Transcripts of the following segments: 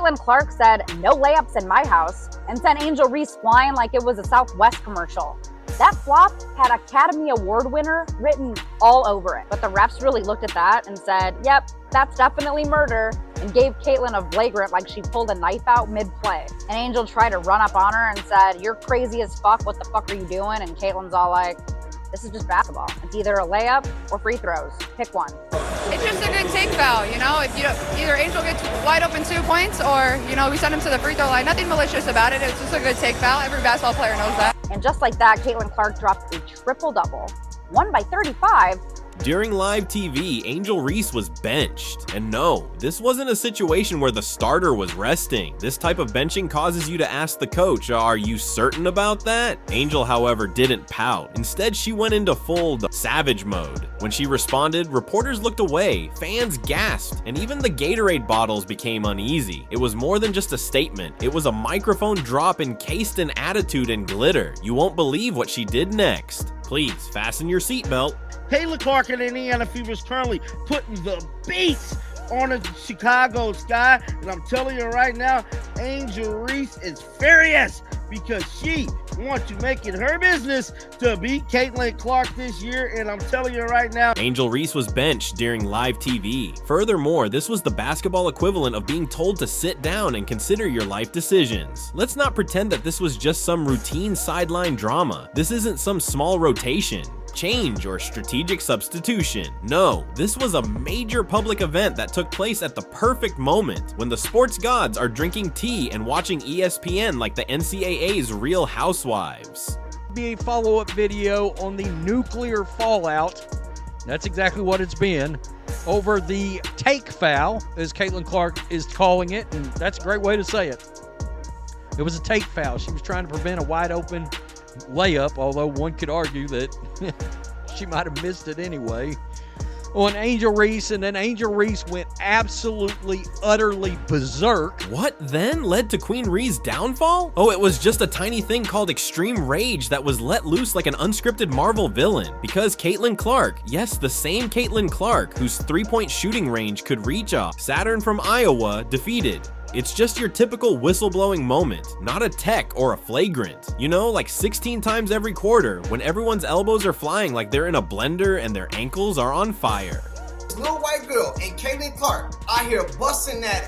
Caitlin Clark said, "No layups in my house," and sent Angel Reese flying like it was a Southwest commercial. That flop had Academy Award winner written all over it. But the refs really looked at that and said, "Yep, that's definitely murder," and gave Caitlin a flagrant like she pulled a knife out mid-play. And Angel tried to run up on her and said, "You're crazy as fuck, what the fuck are you doing?" And Caitlin's all like, "This is just basketball. It's either a layup or free throws. Pick one." It's just a good take foul, you know? If either Angel gets wide open 2 points or, we send him to the free throw line. Nothing malicious about it. It's just a good take foul. Every basketball player knows that. And just like that, Caitlin Clark dropped a triple-double, won by 35. During live TV, Angel Reese was benched. And no, this wasn't a situation where the starter was resting. This type of benching causes you to ask the coach, "Are you certain about that?" Angel, however, didn't pout. Instead, she went into full savage mode. When she responded, reporters looked away, fans gasped, and even the Gatorade bottles became uneasy. It was more than just a statement. It was a microphone drop encased in attitude and glitter. You won't believe what she did next. Please fasten your seatbelt. Caitlin Clark and Indiana Fever is currently putting the beats on the Chicago Sky. And I'm telling you right now, Angel Reese is furious because she wants to make it her business to beat Caitlin Clark this year. And I'm telling you right now, Angel Reese was benched during live TV. Furthermore, this was the basketball equivalent of being told to sit down and consider your life decisions. Let's not pretend that this was just some routine sideline drama. This isn't some small rotation, change, or strategic substitution. No, this was a major public event that took place at the perfect moment when the sports gods are drinking tea and watching ESPN like the NCAA's Real Housewives. Be a follow-up video on the nuclear fallout. That's exactly what it's been over the take foul, as Caitlin Clark is calling it, and that's a great way to say it. It was a take foul. She was trying to prevent a wide open layup, although one could argue that she might have missed it anyway, on Angel Reese, and then Angel Reese went absolutely, utterly berserk. What then led to Queen Ree's downfall? Oh, it was just a tiny thing called extreme rage that was let loose like an unscripted Marvel villain. Because Caitlin Clark, yes, the same Caitlin Clark, whose three-point shooting range could reach a Saturn from Iowa, defeated. It's just your typical whistleblowing moment, not a tech or a flagrant. You know, like 16 times every quarter, when everyone's elbows are flying like they're in a blender and their ankles are on fire. This little white girl and Caitlin Clark out here busting that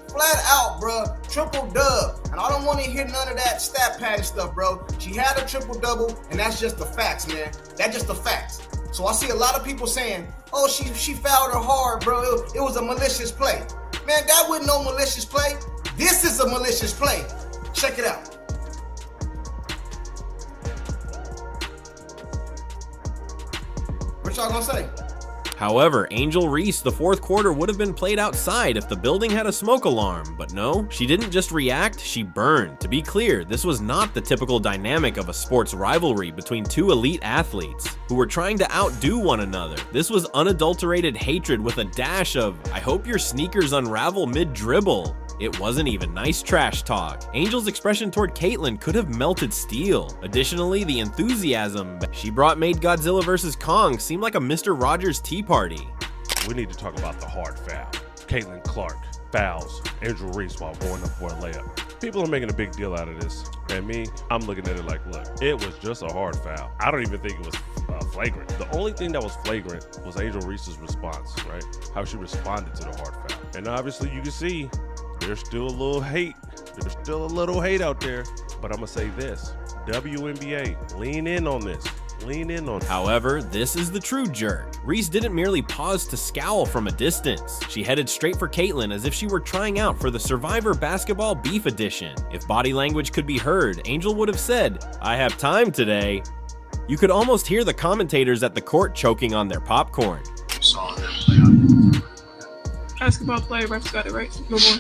flat out, bro. Triple dub. And I don't want to hear none of that stat padding stuff, bro. She had a triple double, and that's just the facts, man. That's just the facts. So I see a lot of people saying, "Oh, she fouled her hard, bro. It was a malicious play." Man, that wasn't no malicious play. This is a malicious play. Check it out. What y'all gonna say? However, Angel Reese, the fourth quarter would have been played outside if the building had a smoke alarm, but no, she didn't just react, she burned. To be clear, this was not the typical dynamic of a sports rivalry between two elite athletes who were trying to outdo one another. This was unadulterated hatred with a dash of, "I hope your sneakers unravel mid-dribble." It wasn't even nice trash talk. Angel's expression toward Caitlin could have melted steel. Additionally, the enthusiasm she brought made Godzilla vs. Kong seem like a Mr. Rogers tea party. We need to talk about the hard foul. Caitlin Clark fouls Angel Reese while going up for a layup. People are making a big deal out of this. And me, I'm looking at it like, look, it was just a hard foul. I don't even think it was flagrant. The only thing that was flagrant was Angel Reese's response, right? How she responded to the hard foul. And obviously you can see there's still a little hate. There's still a little hate out there. But I'm going to say this. WNBA, lean in on this. Lean in on it. However, this is the true jerk. Reese didn't merely pause to scowl from a distance. She headed straight for Caitlin as if she were trying out for the Survivor Basketball Beef Edition. If body language could be heard, Angel would have said, "I have time today." You could almost hear the commentators at the court choking on their popcorn. Basketball player, refs got it right. Move on.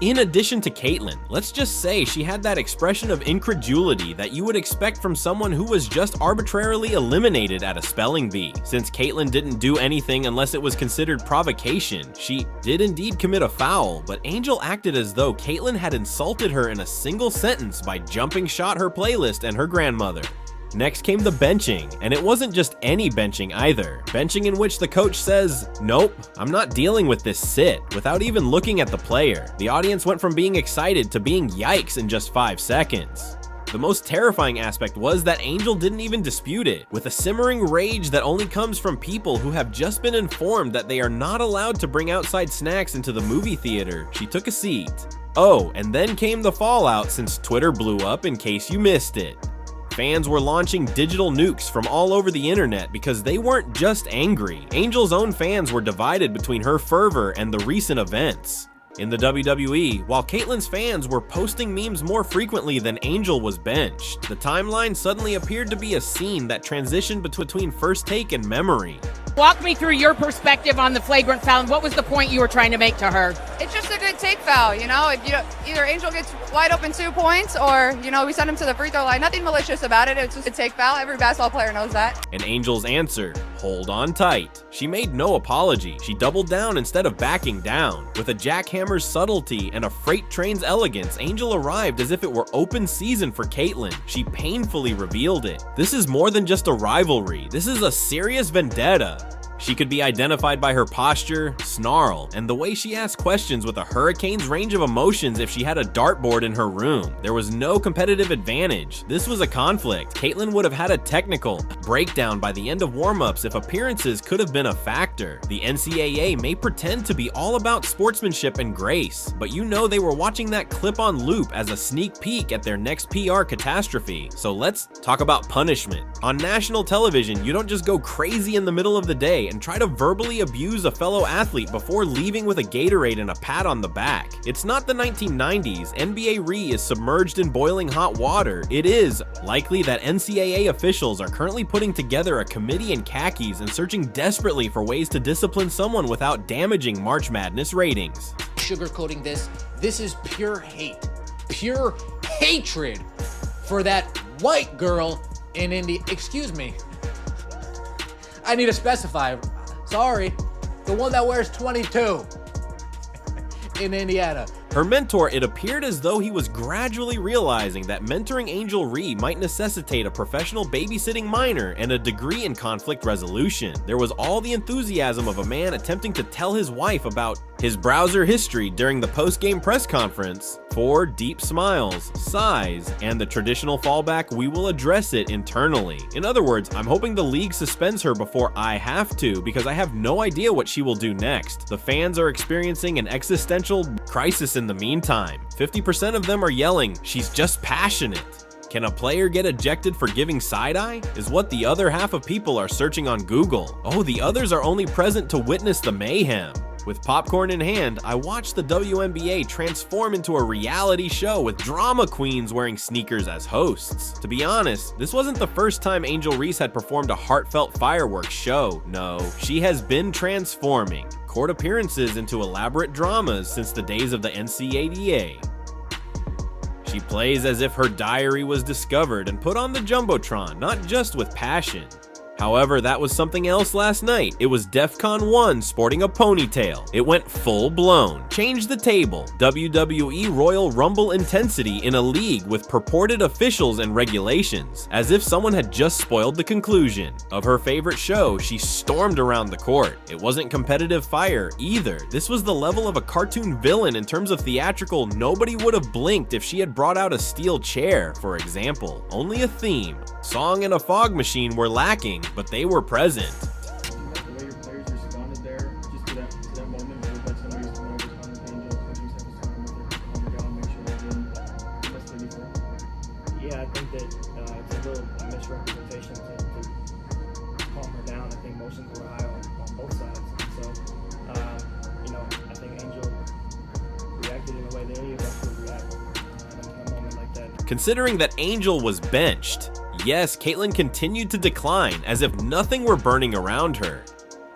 In addition to Caitlin, let's just say she had that expression of incredulity that you would expect from someone who was just arbitrarily eliminated at a spelling bee. Since Caitlin didn't do anything unless it was considered provocation, she did indeed commit a foul, but Angel acted as though Caitlin had insulted her in a single sentence by jumping shot her playlist and her grandmother. Next came the benching, and it wasn't just any benching either. Benching in which the coach says, "Nope, I'm not dealing with this sit," without even looking at the player. The audience went from being excited to being yikes in just 5 seconds. The most terrifying aspect was that Angel didn't even dispute it, with a simmering rage that only comes from people who have just been informed that they are not allowed to bring outside snacks into the movie theater. She took a seat. Oh, and then came the fallout since Twitter blew up in case you missed it. Fans were launching digital nukes from all over the internet because they weren't just angry. Angel's own fans were divided between her fervor and the recent events. In the WWE, while Caitlyn's fans were posting memes more frequently than Angel was benched, the timeline suddenly appeared to be a scene that transitioned between First Take and Memory. Walk me through your perspective on the flagrant foul, and what was the point you were trying to make to her? It's just a good take foul, you know. If either Angel gets wide open 2 points, or we send him to the free throw line. Nothing malicious about it. It's just a take foul. Every basketball player knows that. And Angel's answer: hold on tight. She made no apology. She doubled down instead of backing down. With a jackhammer's subtlety and a freight train's elegance, Angel arrived as if it were open season for Caitlyn. She painfully revealed it. This is more than just a rivalry. This is a serious vendetta. She could be identified by her posture, snarl, and the way she asked questions with a hurricane's range of emotions if she had a dartboard in her room. There was no competitive advantage. This was a conflict. Caitlyn would have had a technical breakdown by the end of warm-ups if appearances could have been a factor. The NCAA may pretend to be all about sportsmanship and grace, but you know they were watching that clip on loop as a sneak peek at their next PR catastrophe. So let's talk about punishment. On national television, you don't just go crazy in the middle of the day and try to verbally abuse a fellow athlete before leaving with a Gatorade and a pat on the back. It's not the 1990s. NBA Re is submerged in boiling hot water. It is likely that NCAA officials are currently putting together a committee in khakis and searching desperately for ways to discipline someone without damaging March Madness ratings. Sugarcoating this is pure hate, pure hatred for that white girl in India. Excuse me. I need to specify. Sorry. The one that wears 22 in Indiana. Her mentor, it appeared as though he was gradually realizing that mentoring Angel Reese might necessitate a professional babysitting minor and a degree in conflict resolution. There was all the enthusiasm of a man attempting to tell his wife about his browser history during the post-game press conference. 4 deep smiles, sighs, and the traditional fallback, "We will address it internally." In other words, I'm hoping the league suspends her before I have to, because I have no idea what she will do next. The fans are experiencing an existential crisis in the meantime. 50% of them are yelling, "She's just passionate." Can a player get ejected for giving side-eye? Is what the other half of people are searching on Google. Oh, the others are only present to witness the mayhem. With popcorn in hand, I watched the WNBA transform into a reality show with drama queens wearing sneakers as hosts. To be honest, this wasn't the first time Angel Reese had performed a heartfelt fireworks show. No, she has been transforming court appearances into elaborate dramas since the days of the NCAA. She plays as if her diary was discovered and put on the Jumbotron, not just with passion. However, that was something else last night. It was DEFCON 1 sporting a ponytail. It went full blown. Change the table. WWE Royal Rumble intensity in a league with purported officials and regulations. As if someone had just spoiled the conclusion. Of her favorite show, she stormed around the court. It wasn't competitive fire either. This was the level of a cartoon villain in terms of theatrical. Nobody would have blinked if she had brought out a steel chair, for example. Only a theme. Song and a fog machine were lacking, but they were present. The way your players responded there, just to that moment, was like somebody was coming over to Angel, coaching staff was talking with her, calm her down, make sure they didn't mess with anything. Yeah, I think that it's a little misrepresentation to calm her down. I think emotions were high on both sides. So, I think Angel reacted in a way that any of us would react in a moment like that. Considering that Angel was benched, yes, Caitlyn continued to decline as if nothing were burning around her.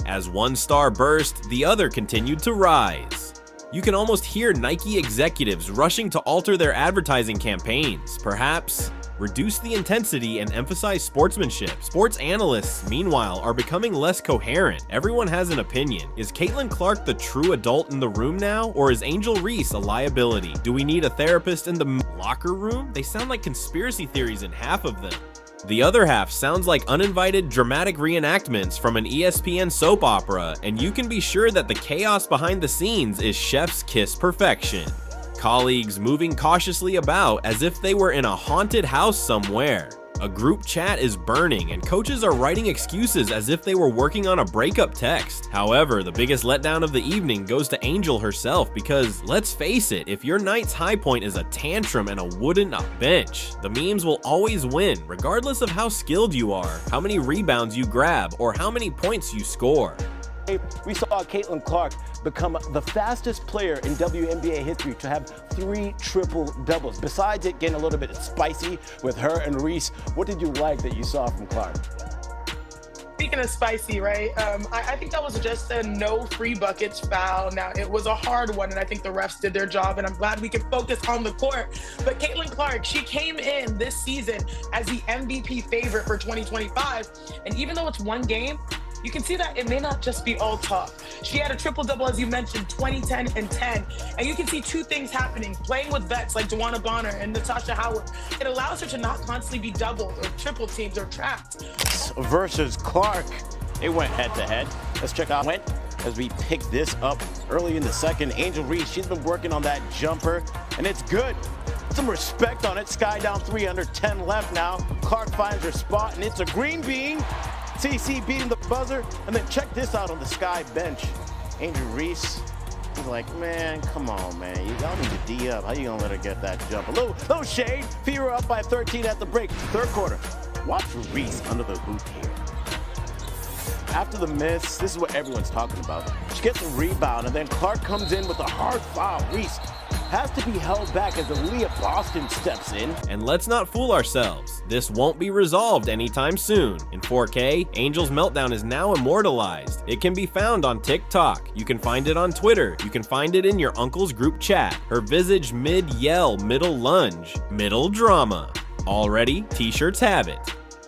As one star burst, the other continued to rise. You can almost hear Nike executives rushing to alter their advertising campaigns, perhaps reduce the intensity and emphasize sportsmanship. Sports analysts, meanwhile, are becoming less coherent. Everyone has an opinion. Is Caitlyn Clark the true adult in the room now, or is Angel Reese a liability? Do we need a therapist in the locker room? They sound like conspiracy theories in half of them. The other half sounds like uninvited dramatic reenactments from an ESPN soap opera, and you can be sure that the chaos behind the scenes is chef's kiss perfection. Colleagues moving cautiously about as if they were in a haunted house somewhere. A group chat is burning and coaches are writing excuses as if they were working on a breakup text. However, the biggest letdown of the evening goes to Angel herself because, let's face it, if your night's high point is a tantrum and a wooden bench, the memes will always win, regardless of how skilled you are, how many rebounds you grab, or how many points you score. We saw Caitlin Clark become the fastest player in WNBA history to have 3 triple-doubles. Besides it getting a little bit spicy with her and Reese, what did you like that you saw from Clark? Speaking of spicy, right? I think that was just a no free buckets foul. Now, it was a hard one, and I think the refs did their job, and I'm glad we could focus on the court. But Caitlin Clark, she came in this season as the MVP favorite for 2025, and even though it's one game, you can see that it may not just be all talk. She had a triple-double, as you mentioned, 20, 10, and 10. And you can see 2 things happening. Playing with vets like Dewana Bonner and Natasha Howard, it allows her to not constantly be doubled or triple teamed or trapped. Versus Clark, they went head-to-head. Let's check out when as we pick this up early in the second. Angel Reese, she's been working on that jumper, and it's good. Some respect on it. Sky down 3 under 10 left now. Clark finds her spot, and it's a green bean. CC beating the buzzer, and then check this out on the Sky bench. Angel Reese, he's like, man, come on, man. Y'all need to D up. How you gonna let her get that jump? A little shade. Fever up by 13 at the break. Third quarter. Watch Reese under the hoop here. After the miss, this is what everyone's talking about. She gets a rebound, and then Clark comes in with a hard foul. Reese has to be held back as Aaliyah Boston steps in. And let's not fool ourselves. This won't be resolved anytime soon. In 4K, Angel's meltdown is now immortalized. It can be found on TikTok. You can find it on Twitter. You can find it in your uncle's group chat. Her visage mid-yell, middle lunge, middle drama. Already, t-shirts have it.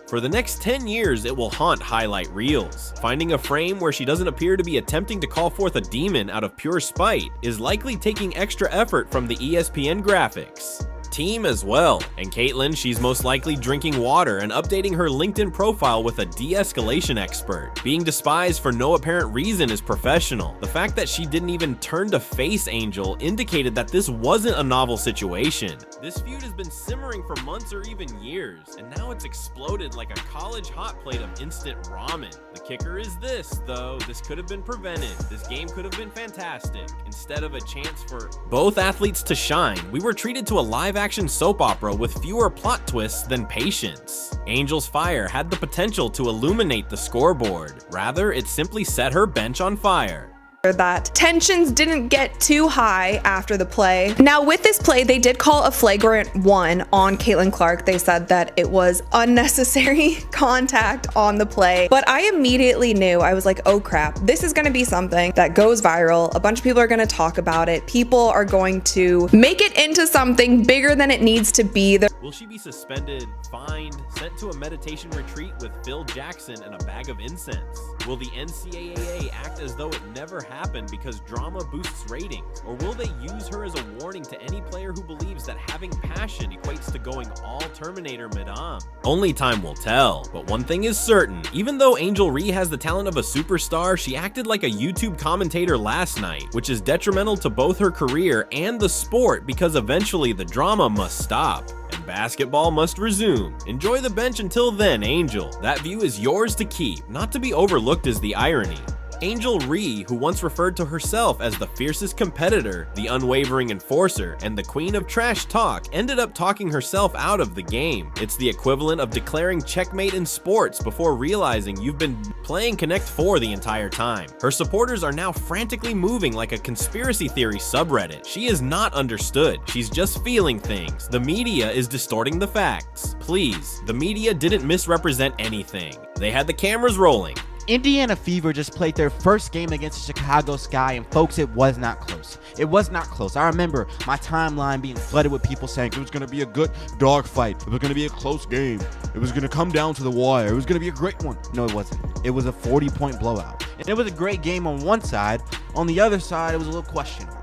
For the next 10 years, it will haunt highlight reels. Finding a frame where she doesn't appear to be attempting to call forth a demon out of pure spite is likely taking extra effort from the ESPN graphics team as well. And Caitlin, she's most likely drinking water and updating her LinkedIn profile with a de-escalation expert. Being despised for no apparent reason is professional. The fact that she didn't even turn to face Angel indicated that this wasn't a novel situation. This feud has been simmering for months or even years, and now it's exploded like a college hot plate of instant ramen. The kicker is this, though. This could have been prevented. This game could have been fantastic. Instead of a chance for both athletes to shine, we were treated to a live-action soap opera with fewer plot twists than patience. Angel's fire had the potential to illuminate the scoreboard. Rather, it simply set her bench on fire. That tensions didn't get too high after the play. Now with this play, they did call a flagrant 1 on Caitlin Clark. They said that it was unnecessary contact on the play, but I immediately knew, I was like, oh crap, this is gonna be something that goes viral. A bunch of people are gonna talk about it. People are going to make it into something bigger than it needs to be. Will she be suspended, fined, sent to a meditation retreat with Phil Jackson and a bag of incense? Will the NCAA act as though it never happened because drama boosts ratings? Or will they use her as a warning to any player who believes that having passion equates to going all Terminator Madame? Only time will tell, but one thing is certain. Even though Angel Reese has the talent of a superstar, she acted like a YouTube commentator last night, which is detrimental to both her career and the sport because eventually the drama must stop. And basketball must resume. Enjoy the bench until then, Angel. That view is yours to keep. Not to be overlooked is the irony. Angel Reese, who once referred to herself as the fiercest competitor, the unwavering enforcer, and the queen of trash talk, ended up talking herself out of the game. It's the equivalent of declaring checkmate in sports before realizing you've been playing Connect 4 the entire time. Her supporters are now frantically moving like a conspiracy theory subreddit. She is not understood. She's just feeling things. The media is distorting the facts. Please, the media didn't misrepresent anything. They had the cameras rolling. Indiana Fever just played their first game against the Chicago Sky, and folks, it was not close. It was not close. I remember my timeline being flooded with people saying it was going to be a good dog fight. It was going to be a close game. It was going to come down to the wire. It was going to be a great one. No, it wasn't. It was a 40-point blowout. And it was a great game on one side. On the other side, it was a little questionable.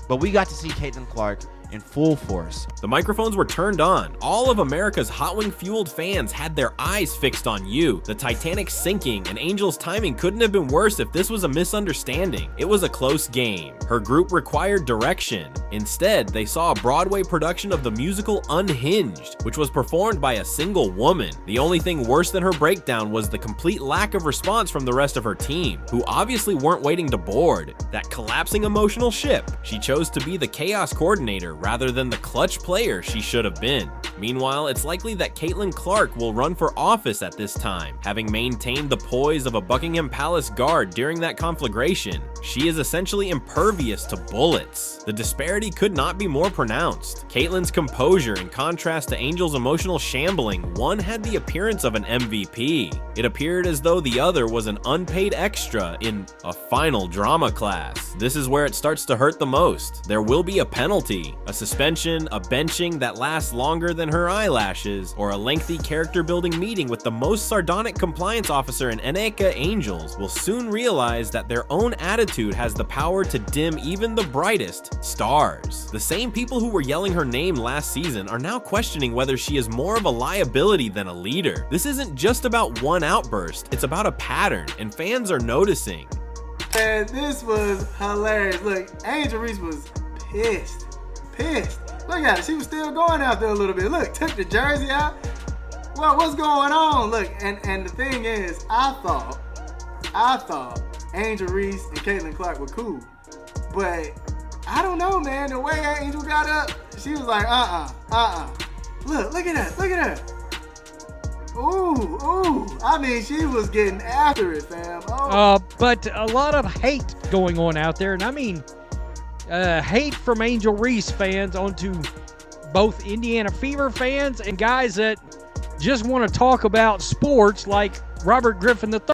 But we got to see Caitlin Clark in full force. The microphones were turned on. All of America's Hot Wing fueled fans had their eyes fixed on you. The Titanic sinking, and Angel's timing couldn't have been worse if this was a misunderstanding. It was a close game. Her group required direction. Instead, they saw a Broadway production of the musical Unhinged, which was performed by a single woman. The only thing worse than her breakdown was the complete lack of response from the rest of her team, who obviously weren't waiting to board. That collapsing emotional ship. She chose to be the chaos coordinator rather than the clutch player she should have been. Meanwhile, it's likely that Caitlin Clark will run for office at this time, having maintained the poise of a Buckingham Palace guard during that conflagration. She is essentially impervious to bullets. The disparity could not be more pronounced. Caitlin's composure, in contrast to Angel's emotional shambling, one had the appearance of an MVP. It appeared as though the other was an unpaid extra in a final drama class. This is where it starts to hurt the most. There will be a penalty, a suspension, a benching that lasts longer than her eyelashes, or a lengthy character building meeting with the most sardonic compliance officer in NACA. Angels will soon realize that their own attitude has the power to dim even the brightest stars. The same people who were yelling her name last season are now questioning whether she is more of a liability than a leader. This isn't just about one outburst, it's about a pattern, and fans are noticing. And this was hilarious. Look, Angel Reese was pissed. Look at her, she was still going out there a little bit. Look, took the jersey out. Well, what's going on? Look, and the thing is, I thought Angel Reese and Caitlin Clark were cool. But I don't know, man. The way Angel got up, she was like, Look at her. Ooh. I mean, she was getting after it, fam. But a lot of hate going on out there. And I mean, hate from Angel Reese fans onto both Indiana Fever fans and guys that just want to talk about sports like Robert Griffin III.